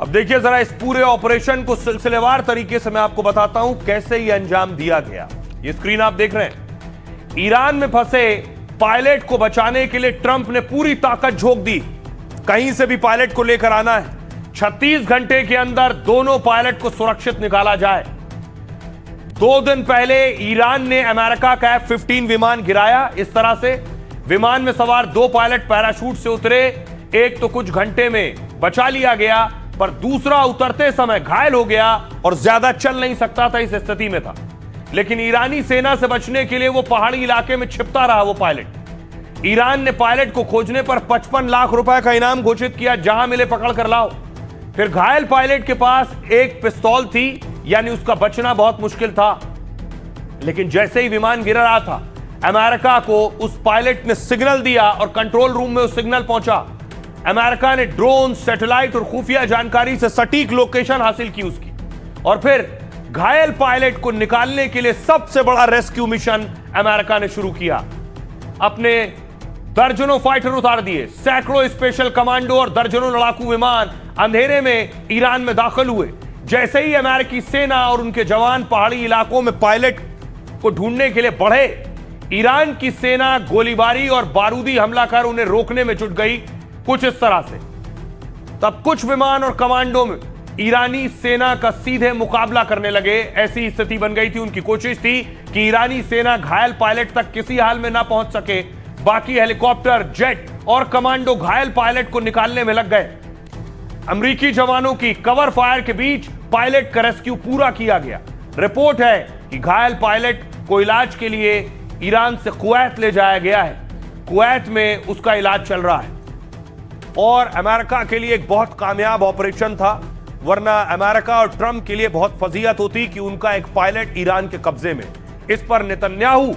अब देखिए जरा इस पूरे ऑपरेशन को सिलसिलेवार तरीके से मैं आपको बताता हूं कैसे ये अंजाम दिया गया। ये स्क्रीन आप देख रहे हैं। ईरान में फंसे पायलट को बचाने के लिए ट्रंप ने पूरी ताकत झोंक दी। कहीं से भी पायलट को लेकर आना है। 36 घंटे के अंदर दोनों पायलट को सुरक्षित निकाला जाए। 2 दिन पहले ईरान ने अमेरिका का F-15 विमान गिराया। इस तरह से विमान में सवार 2 पायलट पैराशूट से उतरे। एक तो कुछ घंटे में बचा लिया गया, पर दूसरा उतरते समय घायल हो गया और ज्यादा चल नहीं सकता था, इस स्थिति में था। लेकिन ईरानी सेना से बचने के लिए वो पहाड़ी इलाके में छिपता रहा वो पायलट। ईरान ने पायलट को खोजने पर 55 लाख रुपए का इनाम घोषित किया, जहां मिले पकड़ कर लाओ। फिर घायल पायलट के पास एक पिस्तौल थी, यानी उसका बचना बहुत मुश्किल था। लेकिन जैसे ही विमान गिर रहा था, अमेरिका को उस पायलट ने सिग्नल दिया और कंट्रोल रूम में उस सिग्नल पहुंचा। अमेरिका ने ड्रोन, सैटेलाइट और खुफिया जानकारी से सटीक लोकेशन हासिल की उसकी, और फिर घायल पायलट को निकालने के लिए सबसे बड़ा रेस्क्यू मिशन अमेरिका ने शुरू किया। अपने दर्जनों फाइटर उतार दिए, सैकड़ों स्पेशल कमांडो और दर्जनों लड़ाकू विमान अंधेरे में ईरान में दाखिल हुए। जैसे ही अमेरिकी सेना और उनके जवान पहाड़ी इलाकों में पायलट को ढूंढने के लिए बढ़े, ईरान की सेना गोलीबारी और बारूदी हमला कर उन्हें रोकने में जुट गई, कुछ इस तरह से। तब कुछ विमान और कमांडो में ईरानी सेना का सीधे मुकाबला करने लगे। ऐसी स्थिति बन गई थी। उनकी कोशिश थी कि ईरानी सेना घायल पायलट तक किसी हाल में ना पहुंच सके। बाकी हेलीकॉप्टर, जेट और कमांडो घायल पायलट को निकालने में लग गए। अमेरिकी जवानों की कवर फायर के बीच पायलट का रेस्क्यू पूरा किया गया। रिपोर्ट है कि घायल पायलट को इलाज के लिए ईरान से कुवैत ले जाया गया है। कुवैत में उसका इलाज चल रहा है। और अमेरिका के लिए एक बहुत कामयाब ऑपरेशन था, वरना अमेरिका और ट्रंप के लिए बहुत फजीहत होती कि उनका एक पायलट ईरान के कब्जे में। इस पर नेतन्याहू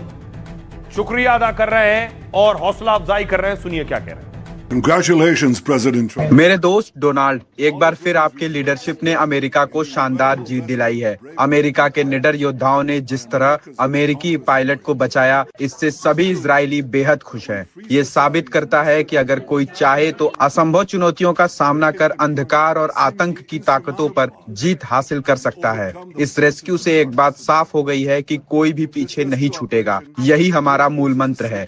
शुक्रिया अदा कर रहे हैं और हौसला अफजाई कर रहे हैं। सुनिए क्या कह रहे हैं। Congratulations, President Trump. मेरे दोस्त डोनाल्ड, एक बार फिर आपके लीडरशिप ने अमेरिका को शानदार जीत दिलाई है। अमेरिका के निडर योद्धाओं ने जिस तरह अमेरिकी पायलट को बचाया, इससे सभी इजरायली बेहद खुश हैं। ये साबित करता है कि अगर कोई चाहे तो असंभव चुनौतियों का सामना कर अंधकार और आतंक की ताकतों पर जीत हासिल कर सकता है। इस रेस्क्यू से एक बात साफ हो गई है कि कोई भी पीछे नहीं छूटेगा। यही हमारा मूल मंत्र है।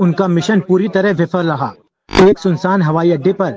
उनका मिशन पूरी तरह विफल रहा। एक सुनसान हवाई अड्डे पर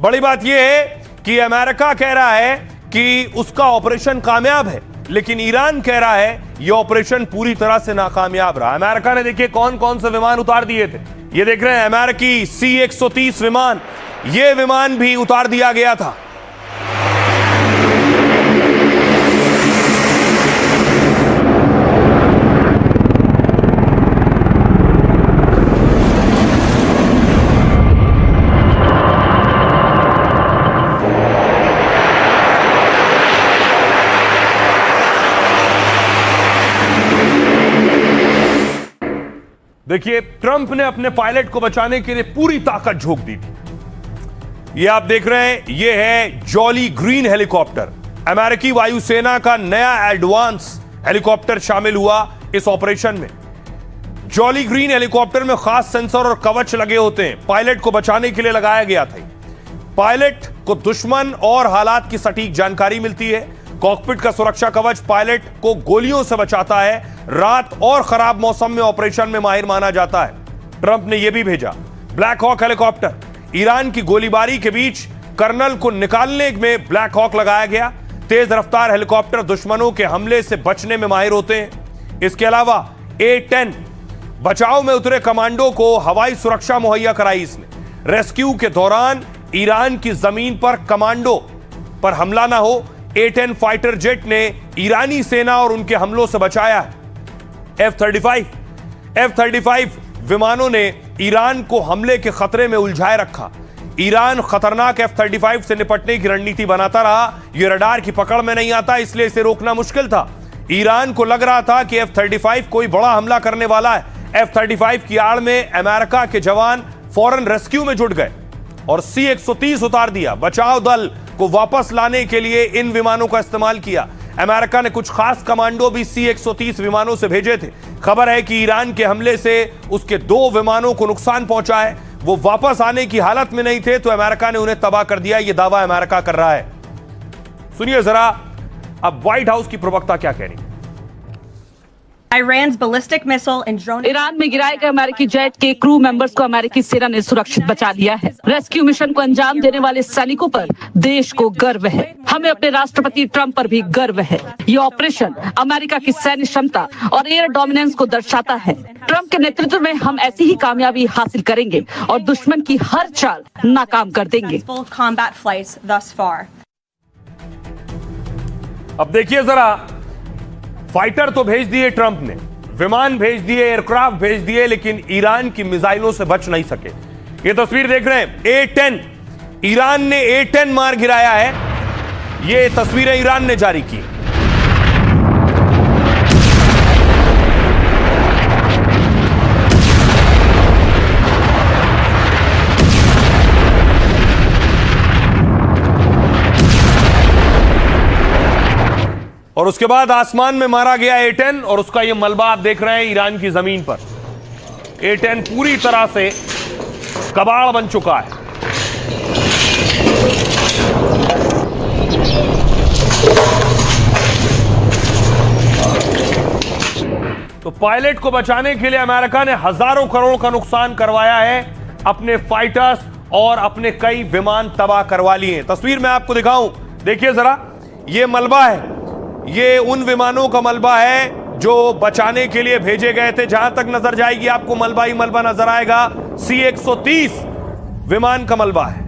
बड़ी बात यह है कि अमेरिका कह रहा है कि उसका ऑपरेशन कामयाब है, लेकिन ईरान कह रहा है यह ऑपरेशन पूरी तरह से नाकामयाब रहा। अमेरिका ने देखिए कौन कौन से विमान उतार दिए थे। ये देख रहे हैं अमेरिकी C-130 विमान, यह विमान भी उतार दिया गया था। देखिए ट्रंप ने अपने पायलट को बचाने के लिए पूरी ताकत झोंक दी थी। ये आप देख रहे हैं, ये है जॉली ग्रीन हेलीकॉप्टर। अमेरिकी वायुसेना का नया एडवांस हेलीकॉप्टर शामिल हुआ इस ऑपरेशन में। जॉली ग्रीन हेलीकॉप्टर में खास सेंसर और कवच लगे होते हैं। पायलट को बचाने के लिए लगाया गया था। पायलट को दुश्मन और हालात की सटीक जानकारी मिलती है। कॉकपिट का सुरक्षा कवच पायलट को गोलियों से बचाता है। रात और खराब मौसम में ऑपरेशन में माहिर माना जाता है। ट्रंप ने यह भी भेजा ब्लैक हॉक हेलीकॉप्टर। ईरान की गोलीबारी के बीच कर्नल को निकालने में ब्लैक हॉक लगाया गया। तेज रफ्तार हेलीकॉप्टर दुश्मनों के हमले से बचने में माहिर होते हैं। इसके अलावा A-10 बचाव में उतरे कमांडो को हवाई सुरक्षा मुहैया कराई इसने। रेस्क्यू के दौरान ईरान की जमीन पर कमांडो पर हमला ना हो, A-10 फाइटर जेट ने ईरानी सेना और उनके हमलों से बचाया है। F-35 विमानों ने ईरान को हमले के खतरे में उलझाए रखा। ईरान खतरनाक F-35 से निपटने की रणनीति बनाता रहा। यह रडार की पकड़ में नहीं आता, इसलिए इसे रोकना मुश्किल था। ईरान को लग रहा था कि F-35 कोई बड़ा हमला करने वाला है। F-35 की आड़ में अमेरिका के जवान फौरन रेस्क्यू में जुट गए और C-130 उतार दिया। बचाव दल को वापस लाने के लिए इन विमानों का इस्तेमाल किया। अमेरिका ने कुछ खास कमांडो भी C-130 विमानों से भेजे थे। खबर है कि ईरान के हमले से उसके 2 विमानों को नुकसान पहुंचा है। वो वापस आने की हालत में नहीं थे तो अमेरिका ने उन्हें तबाह कर दिया। यह दावा अमेरिका कर रहा है। सुनिए जरा अब व्हाइट हाउस की प्रवक्ता क्या कह रही है। Iran's ballistic missile and drone. Iran में गिराए गए अमेरिकी जेट के क्रू मेंबर्स को अमेरिकी सेना ने सुरक्षित बचा लिया है। रेस्क्यू मिशन को अंजाम देने वाले सैनिकों पर देश को गर्व है। हमें अपने राष्ट्रपति ट्रंप पर भी गर्व है। ये ऑपरेशन अमेरिका की सैन्य क्षमता और एयर डोमिनेंस को दर्शाता है। ट्रंप के नेतृत्व में हम ऐसी ही कामयाबी हासिल करेंगे और दुश्मन की हर चाल नाकाम कर देंगे। Combat flights thus far. अब देखिए जरा, फाइटर तो भेज दिए ट्रंप ने, विमान भेज दिए, एयरक्राफ्ट भेज दिए, लेकिन ईरान की मिसाइलों से बच नहीं सके। ये तस्वीर देख रहे हैं, A-10, ईरान ने A-10 मार गिराया है। ये तस्वीरें ईरान ने जारी की। और उसके बाद आसमान में मारा गया A-10 और उसका ये मलबा आप देख रहे हैं ईरान की जमीन पर। A-10 पूरी तरह से कबाड़ बन चुका है। तो पायलट को बचाने के लिए अमेरिका ने हजारों करोड़ का नुकसान करवाया है। अपने फाइटर्स और अपने कई विमान तबाह करवा लिए। तस्वीर में आपको दिखाऊं, देखिए जरा, ये मलबा है, ये उन विमानों का मलबा है जो बचाने के लिए भेजे गए थे। जहां तक नजर जाएगी आपको मलबा ही मलबा नजर आएगा। C-130 विमान का मलबा है।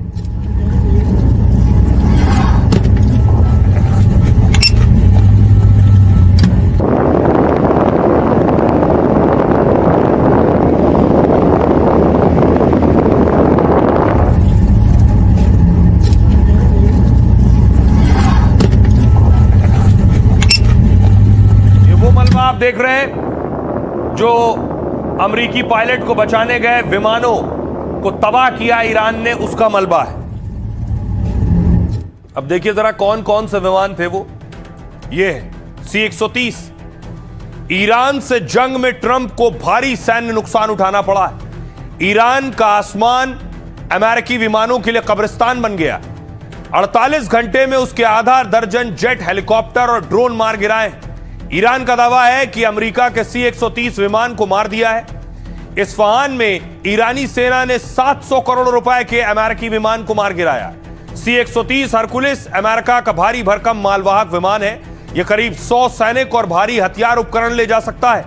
आप देख रहे हैं जो अमेरिकी पायलट को बचाने गए विमानों को तबाह किया ईरान ने, उसका मलबा है। अब देखिए जरा कौन कौन से विमान थे वो। ये C-130। ईरान से जंग में ट्रंप को भारी सैन्य नुकसान उठाना पड़ा है। ईरान का आसमान अमेरिकी विमानों के लिए कब्रिस्तान बन गया। 48 घंटे में उसके आधा दर्जन जेट, हेलीकॉप्टर और ड्रोन मार गिराए। ईरान का दावा है कि अमेरिका के C-130 विमान को मार दिया है। इस्फहान में ईरानी सेना ने 700 करोड़ रुपए के अमेरिकी विमान को मार गिराया। C-130 हरकुलिस अमेरिका का भारी भरकम मालवाहक विमान है। यह करीब 100 सैनिक और भारी हथियार उपकरण ले जा सकता है।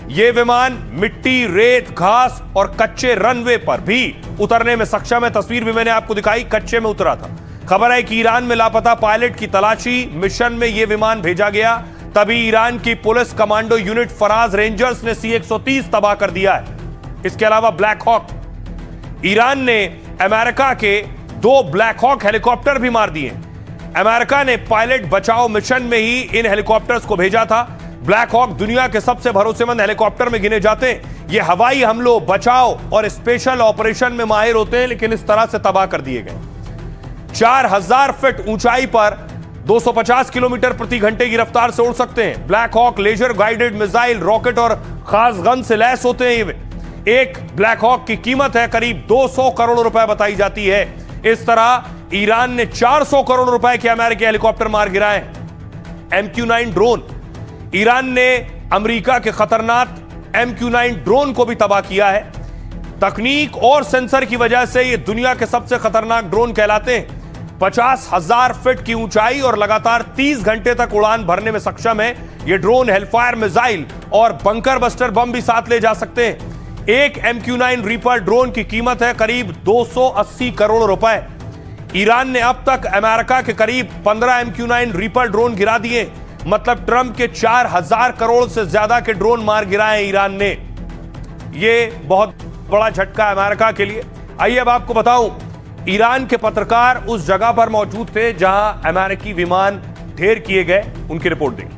यह विमान मिट्टी, रेत, घास और कच्चे रनवे पर भी उतरने में सक्षम है। तस्वीर भी मैंने आपको दिखाई, कच्चे में उतरा था। खबर है कि ईरान में लापता पायलट की तलाशी मिशन में यह विमान भेजा गया। तभी ईरान की police commando unit Faraz rangers ने C-130 तबाह कर दिया है। इसके अलावा ब्लैक हॉक, ईरान ने अमेरिका के 2 ब्लैक हॉक हेलीकॉप्टर भी मार दिए। अमेरिका ने पायलट बचाओ मिशन में ही इन हेलीकॉप्टर्स को भेजा था। ब्लैक हॉक दुनिया के सबसे भरोसेमंद हेलीकॉप्टर में गिने जाते हैं। ये हवाई हमलों, बचाव और स्पेशल ऑपरेशन में माहिर होते हैं, लेकिन इस तरह से तबाह कर दिए गए। 4000 फीट ऊंचाई पर 250 किलोमीटर प्रति घंटे की रफ्तार से उड़ सकते हैं। Black hawk laser guided missile, rocket और खास गन से लैस होते हैं। एक ब्लैक हॉक की कीमत है करीब 200 करोड़ रुपए बताई जाती है। इस तरह ईरान ने 400 करोड़ रुपए के अमेरिकी हेलीकॉप्टर मार गिराए। MQ-9 ड्रोन, ईरान ने अमेरिका के खतरनाक MQ-9 ड्रोन को भी तबाह किया है। तकनीक और सेंसर की वजह से ये दुनिया के सबसे खतरनाक ड्रोन कहलाते हैं। 50,000 फीट की ऊंचाई और लगातार 30 घंटे तक उड़ान भरने में सक्षम है। ये ड्रोन हेलफायर मिसाइल और बंकर बस्टर बम भी साथ ले जा सकते हैं। एक MQ-9 रीपर ड्रोन की कीमत है करीब 280 करोड़ रुपए। ईरान ने अब तक अमेरिका के करीब 15 MQ-9 रीपर ड्रोन गिरा दिए। मतलब ट्रंप के 4000 करोड़ से ज्यादा के ड्रोन मार गिराए ईरान ने। यह बहुत बड़ा झटका है अमेरिका के लिए। आइए अब आपको बताऊं, ईरान के पत्रकार उस जगह पर मौजूद थे जहां अमेरिकी विमान ढेर किए गए। उनकी रिपोर्ट देखिए।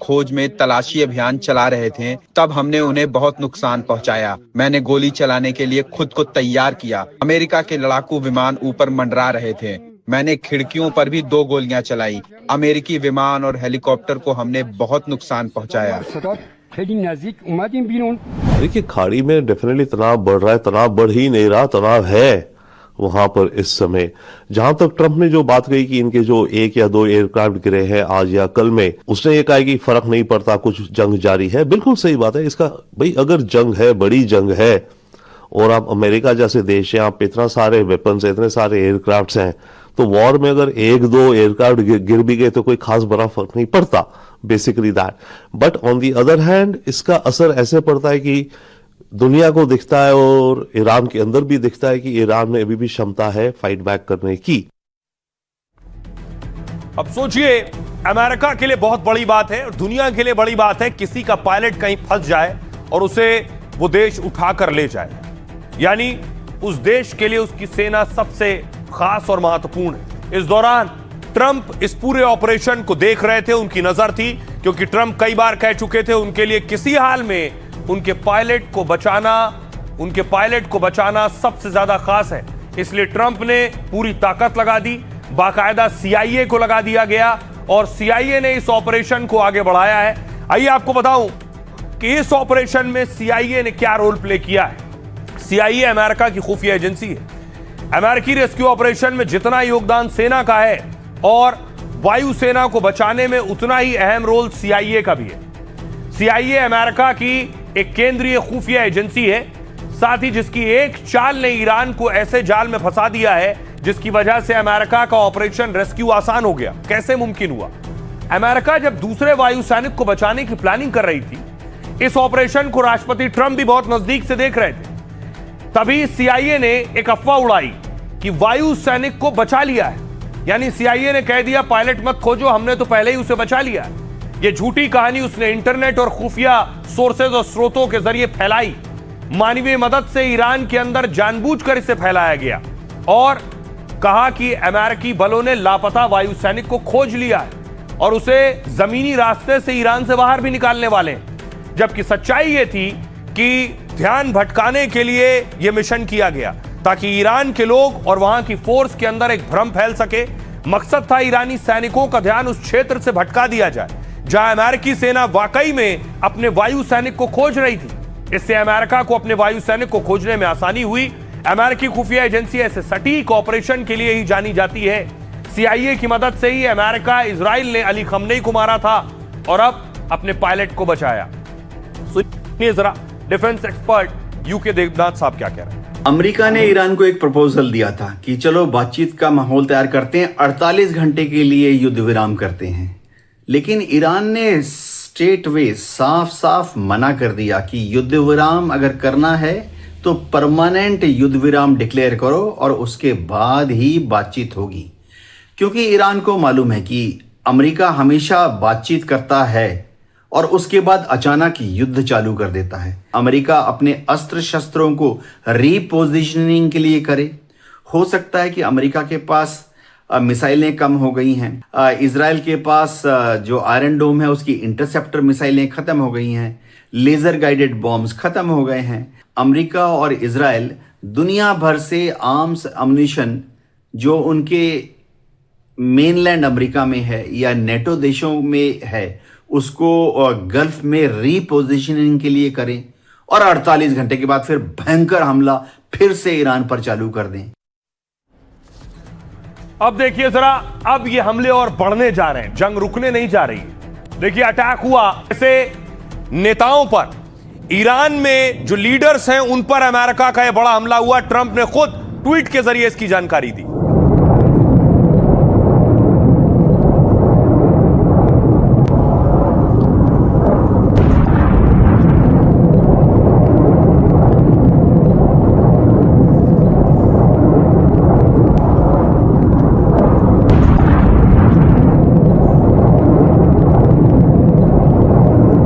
खोज में तलाशी अभियान चला रहे थे तब हमने उन्हें बहुत नुकसान पहुंचाया। मैंने गोली चलाने के लिए खुद को तैयार किया। अमेरिका के लड़ाकू विमान ऊपर मंडरा रहे थे। मैंने खिड़कियों पर भी 2 गोलियां चलाई। अमेरिकी विमान और हेलीकॉप्टर को हमने बहुत नुकसान पहुंचाया। देखिए, खाड़ी में डेफिनेटली तनाव बढ़ रहा है। तनाव बढ़ ही नहीं रहा, तनाव है वहां पर इस समय। जहां तक ट्रंप ने जो बात कही कि इनके जो 1 या 2 एयरक्राफ्ट गिरे हैं आज या कल में, उसने ये कहा कि फर्क नहीं पड़ता, कुछ जंग जारी है। बिल्कुल सही बात है। इसका भाई अगर जंग है, बड़ी जंग है, और आप अमेरिका जैसे देश है, आप इतना सारे वेपन्स, इतने सारे एयरक्राफ्ट हैं, तो वॉर में अगर 1-2 एयरक्राफ्ट गिर भी गए तो कोई खास बड़ा फर्क नहीं पड़ता, basically that. But on the other hand इसका असर ऐसे पड़ता है कि दुनिया को दिखता है और ईरान के अंदर भी दिखता है कि ईरान में अभी भी क्षमता है फाइट बैक करने की। अब सोचिए, अमेरिका के लिए बहुत बड़ी बात है और दुनिया के लिए बड़ी बात है किसी का पायलट कहीं फंस जाए और उसे वो देश उठाकर ले जाए। यानी उस देश के लिए उसकी सेना सबसे खास और महत्वपूर्ण है। इस दौरान ट्रंप इस पूरे ऑपरेशन को देख रहे थे, उनकी नजर थी, क्योंकि ट्रंप कई बार कह चुके थे उनके लिए किसी हाल में उनके पायलट को बचाना सबसे ज्यादा खास है। इसलिए ट्रंप ने पूरी ताकत लगा दी, बाकायदा CIA को लगा दिया गया और CIA ने इस ऑपरेशन को आगे बढ़ाया है। आइए आपको बताऊं कि इस ऑपरेशन में CIA ने क्या रोल प्ले किया है। CIA अमेरिका की खुफिया एजेंसी है। अमेरिकी रेस्क्यू ऑपरेशन में जितना योगदान सेना का है और वायुसेना को बचाने में उतना ही अहम रोल CIA का भी है। CIA अमेरिका की एक केंद्रीय खुफिया एजेंसी है, साथ ही जिसकी एक चाल ने ईरान को ऐसे जाल में फंसा दिया है जिसकी वजह से अमेरिका का ऑपरेशन रेस्क्यू आसान हो गया। कैसे मुमकिन हुआ? अमेरिका जब दूसरे वायु सैनिक को बचाने की प्लानिंग कर रही थी, इस ऑपरेशन को राष्ट्रपति ट्रंप भी बहुत नजदीक से देख रहे थे, तभी CIA ने एक अफवाह उड़ाई कि वायु सैनिक को बचा लिया है। यानी CIA ने कह दिया पायलट मत खोजो, हमने तो पहले ही उसे बचा लिया है। यह झूठी कहानी उसने इंटरनेट और खुफिया सोर्सेज और स्रोतों के जरिए फैलाई। मानवीय मदद से ईरान के अंदर जानबूझकर इसे फैलाया गया और कहा कि अमेरिकी बलों ने लापता वायु सैनिक को खोज लिया है और उसे जमीनी रास्ते से ईरान से बाहर भी निकालने वाले हैं। जबकि सच्चाई यह थी कि ध्यान भटकाने के लिए यह मिशन किया गया ताकि ईरान के लोग और वहां की फोर्स के अंदर एक भ्रम फैल सके। मकसद था ईरानी सैनिकों का ध्यान उस क्षेत्र से भटका दिया जाए जहां अमेरिकी सेना वाकई में अपने वायु सैनिक को खोज रही थी। इससे अमेरिका को अपने वायु सैनिक को खोजने में आसानी हुई। अमेरिकी खुफिया एजेंसी ऐसे सटीक ऑपरेशन के लिए ही जानी जाती है। CIA की मदद से ही अमेरिका इजराइल ने अली खमनेई को मारा था और अब अपने पायलट को बचाया। सुनिए जरा डिफेंस एक्सपर्ट यूके देवनाथ साहब क्या कह रहे हैं। अमेरिका ने ईरान को एक प्रपोजल दिया था कि चलो बातचीत का माहौल तैयार करते हैं, 48 घंटे के लिए युद्ध विराम करते हैं। लेकिन ईरान ने स्ट्रेट वे साफ साफ मना कर दिया कि युद्ध विराम अगर करना है तो परमानेंट युद्ध विराम डिक्लेयर करो और उसके बाद ही बातचीत होगी। क्योंकि ईरान को मालूम है कि अमेरिका हमेशा बातचीत करता है और उसके बाद अचानक युद्ध चालू कर देता है। अमेरिका अपने अस्त्र शस्त्रों को रीपोजिशनिंग के लिए करे। हो सकता है कि अमेरिका के पास मिसाइलें कम हो गई हैं, इजराइल के पास जो आयरन डोम है उसकी इंटरसेप्टर मिसाइलें खत्म हो गई हैं, लेजर गाइडेड बॉम्ब्स खत्म हो गए हैं। अमेरिका और इजराइल दुनिया भर से आर्म्स अम्यूनिशन जो उनके मेनलैंड अमेरिका में है या नेटो देशों में है उसको गल्फ में रीपोजिशनिंग के लिए करें और 48 घंटे के बाद फिर भयंकर हमला फिर से ईरान पर चालू कर दें। अब देखिए जरा, अब ये हमले और बढ़ने जा रहे हैं, जंग रुकने नहीं जा रही। देखिए अटैक हुआ, ऐसे नेताओं पर, ईरान में जो लीडर्स हैं उन पर अमेरिका का यह बड़ा हमला हुआ। ट्रंप ने खुद ट्वीट के जरिए इसकी जानकारी दी।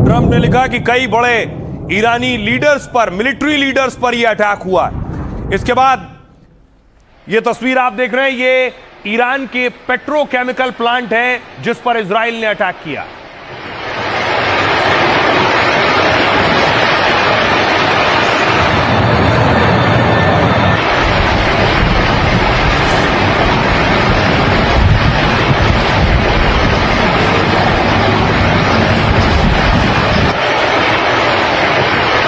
ट्रंप ने लिखा कि कई बड़े ईरानी लीडर्स पर, मिलिट्री लीडर्स पर यह अटैक हुआ। इसके बाद यह तस्वीर आप देख रहे हैं, ये ईरान के पेट्रोकेमिकल प्लांट है जिस पर इजराइल ने अटैक किया।